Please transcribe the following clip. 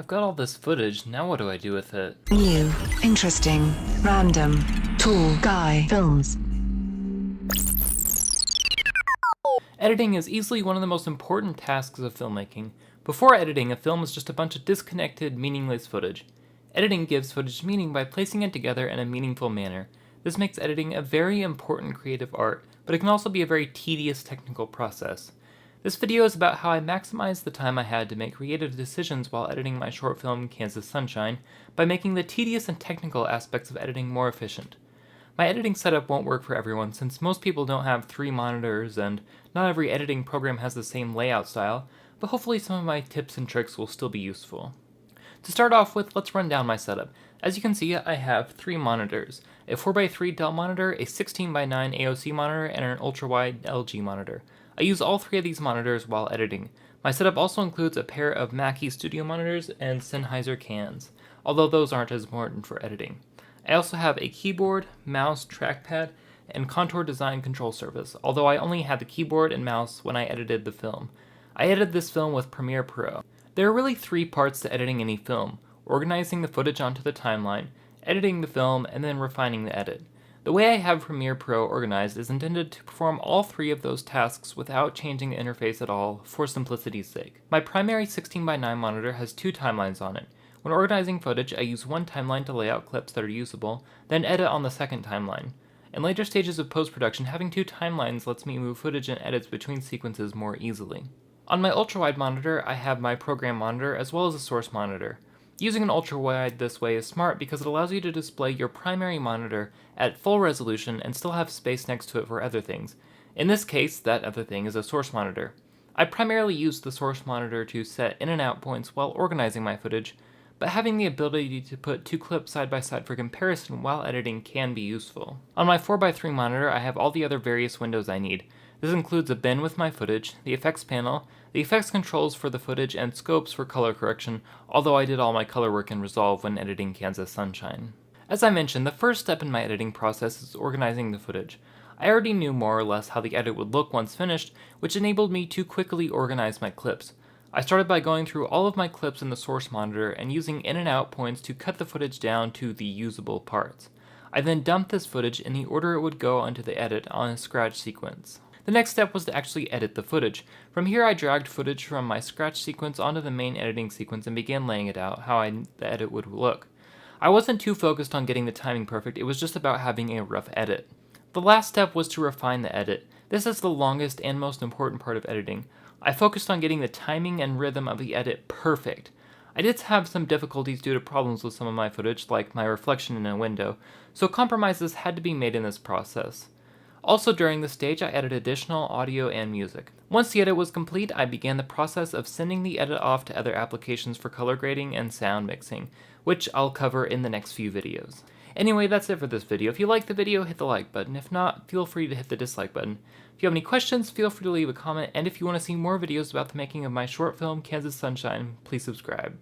I've got all this footage, now what do I do with it? New, interesting, random, tall guy films. Editing is easily one of the most important tasks of filmmaking. Before editing, a film is just a bunch of disconnected, meaningless footage. Editing gives footage meaning by placing it together in a meaningful manner. This makes editing a very important creative art, but it can also be a very tedious technical process. This video is about how I maximized the time I had to make creative decisions while editing my short film Kansas Sunshine by making the tedious and technical aspects of editing more efficient. My editing setup won't work for everyone since most people don't have 3 monitors and not every editing program has the same layout style, but hopefully some of my tips and tricks will still be useful. To start off with, let's run down my setup. As you can see, I have 3 monitors, a 4x3 Dell monitor, a 16x9 AOC monitor, and an ultra-wide LG monitor. I use all 3 of these monitors while editing. My setup also includes a pair of Mackie Studio monitors and Sennheiser cans, although those aren't as important for editing. I also have a keyboard, mouse, trackpad, and contour design control surface, although I only had the keyboard and mouse when I edited the film. I edited this film with Premiere Pro. There are really 3 parts to editing any film: organizing the footage onto the timeline, editing the film, and then refining the edit. The way I have Premiere Pro organized is intended to perform all 3 of those tasks without changing the interface at all, for simplicity's sake. My primary 16x9 monitor has 2 timelines on it. When organizing footage, I use one timeline to lay out clips that are usable, then edit on the second timeline. In later stages of post-production, having 2 timelines lets me move footage and edits between sequences more easily. On my ultra-wide monitor, I have my program monitor as well as a source monitor. Using an ultra-wide this way is smart because it allows you to display your primary monitor at full resolution and still have space next to it for other things. In this case, that other thing is a source monitor. I primarily use the source monitor to set in and out points while organizing my footage, but having the ability to put 2 clips side by side for comparison while editing can be useful. On my 4x3 monitor, I have all the other various windows I need. This includes a bin with my footage, the effects panel, the effects controls for the footage, and scopes for color correction, although I did all my color work in Resolve when editing Kansas Sunshine. As I mentioned, the first step in my editing process is organizing the footage. I already knew more or less how the edit would look once finished, which enabled me to quickly organize my clips. I started by going through all of my clips in the source monitor and using in and out points to cut the footage down to the usable parts. I then dumped this footage in the order it would go onto the edit on a scratch sequence. The next step was to actually edit the footage. From here I dragged footage from my scratch sequence onto the main editing sequence and began laying it out how the edit would look. I wasn't too focused on getting the timing perfect, it was just about having a rough edit. The last step was to refine the edit. This is the longest and most important part of editing. I focused on getting the timing and rhythm of the edit perfect. I did have some difficulties due to problems with some of my footage, like my reflection in a window, so compromises had to be made in this process. Also during this stage, I added additional audio and music. Once the edit was complete, I began the process of sending the edit off to other applications for color grading and sound mixing, which I'll cover in the next few videos. Anyway, that's it for this video. If you liked the video, hit the like button. If not, feel free to hit the dislike button. If you have any questions, feel free to leave a comment, and if you want to see more videos about the making of my short film, Kansas Sunshine, please subscribe.